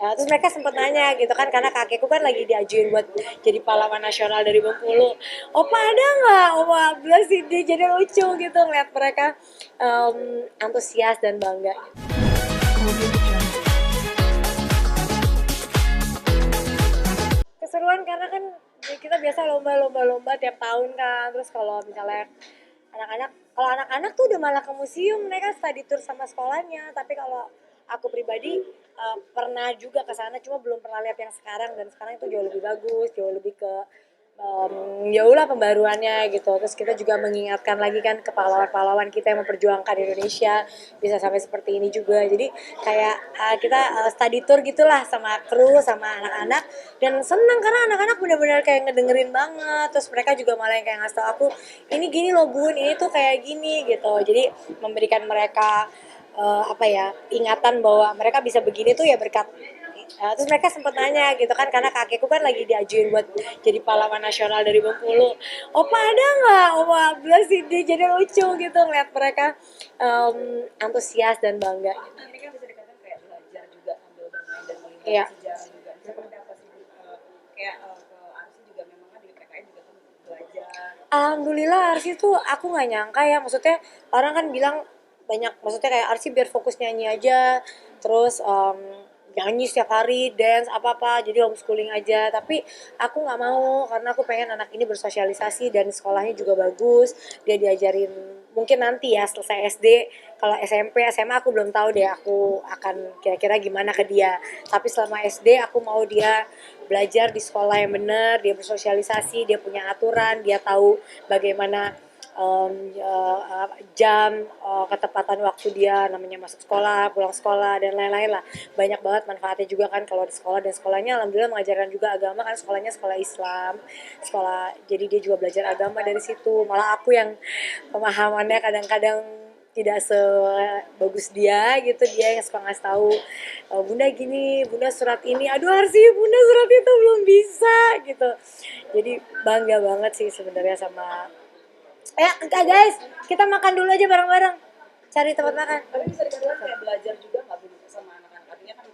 Terus mereka sempat nanya gitu kan, karena kakekku kan lagi diajuin buat jadi pahlawan nasional dari Bengkulu. Opa ada nggak? Opa Abdullah sih, dia jadi lucu gitu ngeliat mereka antusias dan bangga. Keseruan karena kan kita biasa lomba-lomba tiap tahun kan. Terus kalau misalnya anak-anak tuh udah malah ke museum, mereka study tour sama sekolahnya. Tapi kalau aku pribadi pernah juga ke sana, cuma belum pernah lihat yang sekarang, dan sekarang itu jauh lebih bagus, jauh lebih ke jauh lah pembaruannya gitu. Terus kita juga mengingatkan lagi kan ke pahlawan-pahlawan kita yang memperjuangkan Indonesia bisa sampai seperti ini juga. Jadi kayak kita study tour gitulah sama kru sama anak-anak, dan seneng karena anak-anak benar-benar kayak ngedengerin banget. Terus mereka juga malah yang kayak ngasih tau aku, ini gini loh bun, ini tuh kayak gini gitu. Jadi memberikan mereka apa ya, ingatan bahwa mereka bisa begini tuh ya berkat. Terus mereka sempat nanya gitu kan, karena kakekku kan lagi diajuin buat jadi pahlawan nasional dari Bengkulu. Opa ada nggak? Opa Abdullah sih, dia jadi lucu gitu ngeliat mereka antusias dan bangga. Ini kan bisa dikatakan kayak belajar juga sambil bermain dan melihat Iya. sejarah juga. Seperti apa sih kayak ke Arsi juga memang kan di PKN juga kan belajar. Alhamdulillah Arsi tuh aku nggak nyangka ya, maksudnya orang kan bilang banyak, maksudnya kayak Arsi biar fokus nyanyi aja, terus nyanyi setiap hari, dance apa-apa, jadi homeschooling aja. Tapi aku nggak mau, karena aku pengen anak ini bersosialisasi dan sekolahnya juga bagus, dia diajarin mungkin nanti ya selesai SD. Kalau SMP SMA aku belum tahu deh aku akan kira-kira gimana ke dia, tapi selama SD aku mau dia belajar di sekolah yang benar, dia bersosialisasi, dia punya aturan, dia tahu bagaimana jam, ketepatan waktu dia namanya masuk sekolah, pulang sekolah, dan lain-lain lah. Banyak banget manfaatnya juga kan kalau di sekolah, dan sekolahnya alhamdulillah mengajarkan juga agama kan, sekolahnya sekolah Islam, sekolah, jadi dia juga belajar agama dari situ. Malah aku yang pemahamannya kadang-kadang tidak sebagus dia gitu, dia yang suka ngasih tahu, bunda gini, bunda surat ini, aduh Arsi bunda surat itu belum bisa gitu. Jadi bangga banget sih sebenarnya sama. Enggak guys, kita makan dulu aja bareng-bareng, cari tempat makan. Tapi bisa dikatakan kayak belajar juga nggak bu sama anak-anak. Artinya kan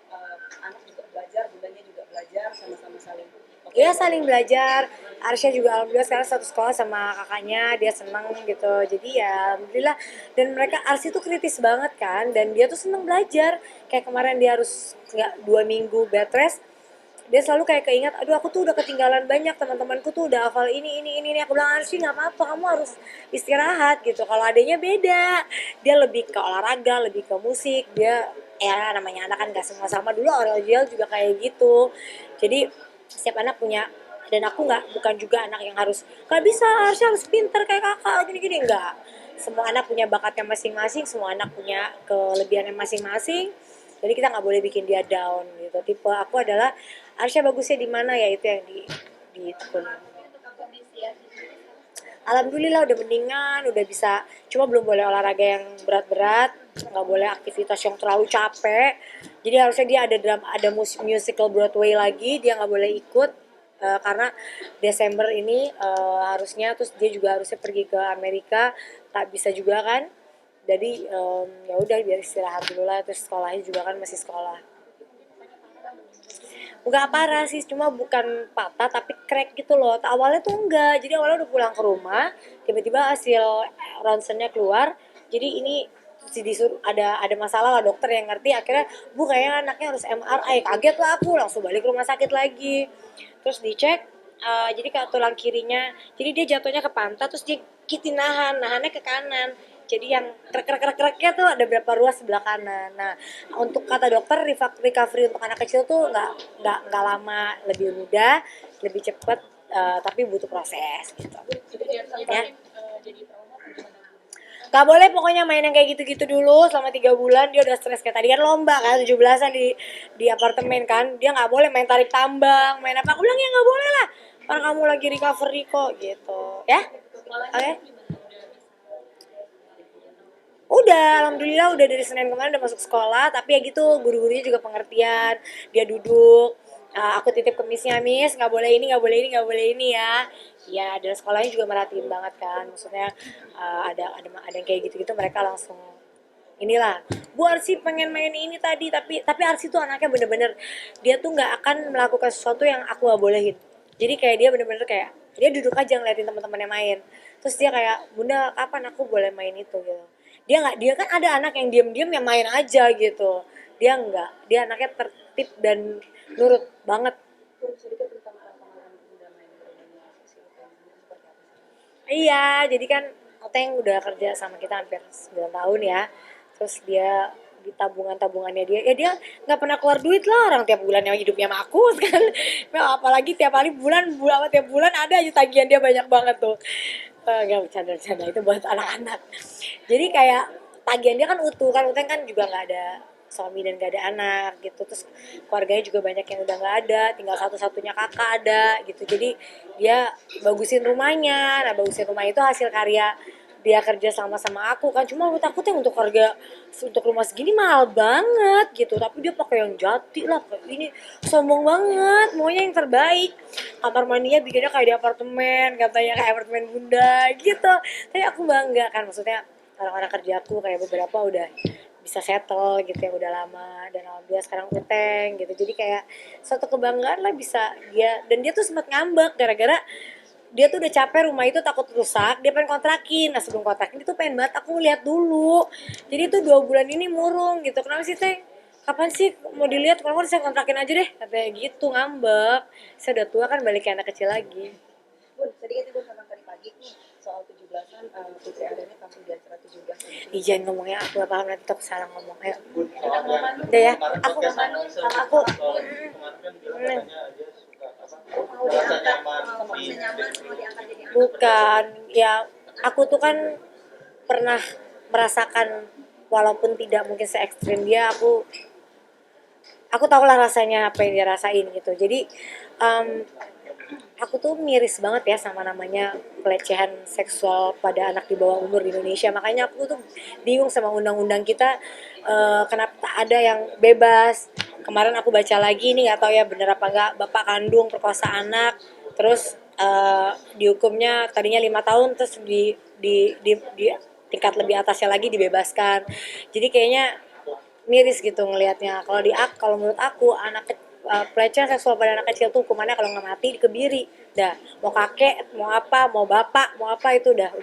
anak juga belajar, bundanya juga belajar, sama-sama saling. Iya saling belajar. Arsya juga alhamdulillah sekarang satu sekolah sama kakaknya, dia seneng gitu. Jadi ya alhamdulillah, dan mereka Arsy tuh kritis banget kan, dan dia tuh seneng belajar. Kayak kemarin dia harus nggak 2 minggu bed rest, dia selalu kayak keingat, aduh aku tuh udah ketinggalan banyak, teman-temanku tuh udah hafal ini. Aku bilang Arsy nggak apa-apa, kamu harus istirahat gitu. Kalau adanya beda, dia lebih ke olahraga, lebih ke musik, dia ya namanya anak kan gak semua sama. Dulu Aurel juga kayak gitu. Jadi setiap anak punya, dan aku nggak, bukan juga anak yang harus nggak bisa, harus pinter kayak kakak gini-gini, enggak. Semua anak punya bakatnya masing-masing, semua anak punya kelebihannya masing-masing, jadi kita nggak boleh bikin dia down gitu. Tipe aku adalah Arsya bagusnya di mana ya, itu yang ditekunin. Alhamdulillah udah mendingan, udah bisa, cuma belum boleh olahraga yang berat-berat, nggak boleh aktivitas yang terlalu capek. Jadi harusnya dia ada ada musical Broadway lagi, dia nggak boleh ikut. Karena Desember ini harusnya, terus dia juga harusnya pergi ke Amerika, tak bisa juga kan. Jadi ya udah biar istirahat dulu lah, terus sekolahnya juga kan masih sekolah. Enggak parah sih, cuma bukan patah tapi crack gitu loh. Awalnya tuh enggak, jadi awalnya udah pulang ke rumah, tiba-tiba hasil ronsennya keluar, jadi ini si disuruh ada masalah lah, dokter yang ngerti akhirnya, bu kayaknya anaknya harus MRI. Kaget lah aku, langsung balik ke rumah sakit lagi, terus dicek, jadi kayak tulang kirinya, jadi dia jatuhnya ke pantat, terus dia kiti nahannya ke kanan, jadi yang krek-krek-kreknya tuh ada berapa ruas sebelah kanan. Nah, untuk kata dokter, recovery untuk anak kecil tuh nggak lama, lebih mudah, lebih cepat, tapi butuh proses gitu. Ya. Gak boleh pokoknya main yang kayak gitu-gitu dulu selama 3 bulan. Dia udah stres, kayak tadi kan lomba kan 17-an di apartemen kan, dia nggak boleh main tarik tambang, main apa. Aku bilang ya nggak boleh lah, orang kamu lagi recovery kok gitu ya. Oke, okay? Udah, alhamdulillah udah dari Senin kemarin udah masuk sekolah, tapi ya gitu guru-gurunya juga pengertian. Dia duduk, aku titip ke misnya, mis nggak boleh ini, nggak boleh ini, nggak boleh ini ya. Ya, dan sekolahnya juga merhatiin banget kan, maksudnya ada yang kayak gitu-gitu mereka langsung inilah, Bu Arsi pengen main ini tadi, tapi Arsi tuh anaknya bener-bener dia tuh nggak akan melakukan sesuatu yang aku nggak bolehin. Jadi kayak dia bener-bener kayak dia duduk aja ngeliatin teman-temannya main, terus dia kayak, bunda kapan aku boleh main itu gitu. Dia nggak, dia kan ada anak yang diem-diem yang main aja gitu, dia nggak, dia anaknya tertib dan nurut banget. Sedikit tentang pengalaman bunda main bermain si Oteng ini seperti apa sih? Iya, jadi kan Oteng udah kerja sama kita hampir 9 tahun ya. Terus dia di tabungan-tabungannya dia, ya dia nggak pernah keluar duit lah, orang tiap bulan yang hidupnya sama aku kan. Nah, apalagi tiap kali tiap bulan ada aja tagihan dia banyak banget tuh. Nggak bercanda-bercanda, itu buat anak-anak. Jadi kayak tagihan dia kan utuh kan, Oteng kan juga nggak ada suami dan gak ada anak gitu, terus keluarganya juga banyak yang udah nggak ada, tinggal satu-satunya kakak ada gitu, jadi dia bagusin rumahnya. Nah, bagusin rumah itu hasil karya dia kerja sama aku kan, cuma aku takutnya untuk harga untuk rumah segini mahal banget gitu, tapi dia pakai yang jati lah, pakai ini, sombong banget, maunya yang terbaik. Kamar mandinya bikinnya kayak di apartemen, katanya kayak apartemen bunda gitu, tapi aku bangga kan, maksudnya orang-orang kerjaku kayak beberapa udah bisa settle gitu yang udah lama, dan alhamdulillah sekarang Uteng gitu, jadi kayak suatu kebanggaan lah bisa dia. Dan dia tuh sempat ngambek gara-gara dia tuh udah capek rumah itu takut rusak, dia pengen kontrakin. Nah, sebelum kontrakin itu pengen banget aku lihat dulu, jadi itu 2 bulan ini murung gitu, kenapa sih teh, kapan sih mau dilihat, kalau saya kontrakin aja deh katanya gitu, ngambek. Saya udah tua kan, balik ke anak kecil lagi. Bun, sedikit Bun tentang tadi pagi nih soal 17-an, Putri Adanya tampil di acara 17 Ih, jangan ngomongnya aku gak paham, nanti aku salah ngomong. Ayo kita mau manu udah ya, aku sama aku Kemarin kan bilang katanya dia suka mau merasa diangkat nyaman mau merasa nyaman mau diangkat jadi anak bukan ya, aku tuh kan pernah merasakan, walaupun tidak mungkin se ekstrim dia, aku tahu lah rasanya apa yang dia rasain gitu. Jadi aku tuh miris banget ya sama namanya pelecehan seksual pada anak di bawah umur di Indonesia. Makanya aku tuh bingung sama undang-undang kita, kenapa tak ada yang bebas. Kemarin aku baca lagi, nih nggak tahu ya bener apa enggak, bapak kandung perkosa anak, terus dihukumnya tadinya 5 tahun, terus di tingkat lebih atasnya lagi dibebaskan. Jadi kayaknya miris gitu ngelihatnya. Kalau menurut aku, pelecehan seksual pada anak kecil tuh hukumannya kalau nggak mati dikebiri. Dah, mau kakek, mau apa, mau bapak, mau apa, itu udah.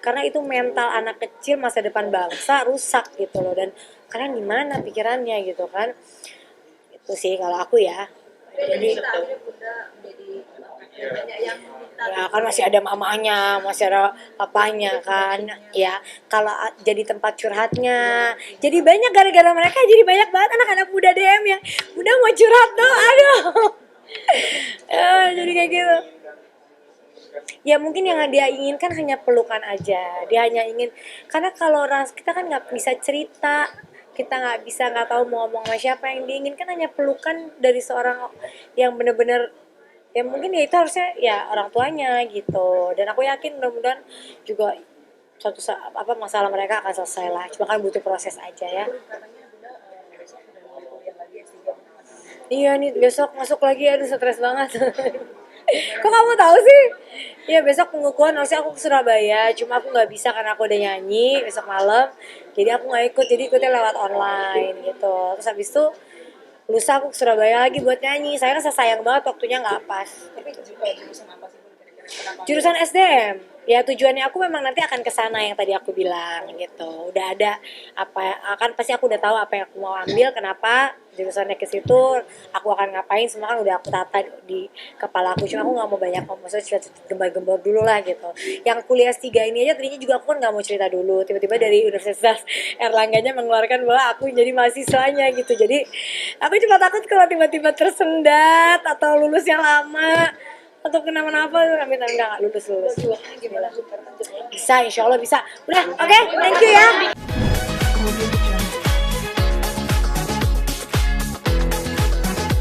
Karena itu mental anak kecil, masa depan bangsa rusak gitu loh. Dan kalian gimana pikirannya gitu kan? Itu sih kalau aku ya. Jadi akhirnya bunda jadi banyak yang minta ya kan masih ada mamanya, masih ada papanya kan, ya kalau jadi tempat curhatnya, jadi banyak, gara-gara mereka jadi banyak banget anak-anak muda DM yang udah mau curhat tuh, aduh. Jadi kayak gitu ya, mungkin yang dia inginkan hanya pelukan aja, dia hanya ingin, karena kalau kita kan nggak bisa cerita, kita nggak tahu mau ngomong sama siapa, yang diinginkan hanya pelukan dari seorang yang benar-benar, ya mungkin ya itu harusnya ya orang tuanya gitu. Dan aku yakin mudah-mudahan juga suatu saat masalah mereka akan selesai lah, cuma kan butuh proses aja ya. katanya bunda besok udah mulai kuliah lagi S3 bunda masih Iya nih, besok masuk lagi, aduh stres banget. Kok kamu tahu sih? Iya, besok pengukuhan, harusnya aku ke Surabaya, cuma aku nggak bisa karena aku udah nyanyi besok malam, jadi aku nggak ikut, jadi ikutnya lewat online gitu. Terus habis itu lusa aku ke Surabaya lagi buat nyanyi, saya rasa sayang banget waktunya nggak pas. tapi jurusan apa sih bun kira-kira kenapa Jurusan SDM. Ya tujuannya aku memang nanti akan ke sana yang tadi aku bilang gitu. Udah ada akan pasti aku udah tahu apa yang aku mau ambil, kenapa jurusannya ke situ, aku akan ngapain, semua kan udah aku tata di kepala aku. Cuma aku nggak mau banyak ngomong, maksudnya cerita gembar-gembor dulu lah gitu. Yang kuliah S3 ini aja tadinya juga aku kan nggak mau cerita dulu. Tiba-tiba dari Universitas Erlangganya mengeluarkan bahwa aku jadi mahasiswanya gitu. Jadi aku cuma takut kalau tiba-tiba tersendat atau lulusnya lama atau kenapa-napa, amin amin, nggak lulus. gimana bun karena jadwalnya Bisa, insya Allah bisa. Udah, oke, thank you ya.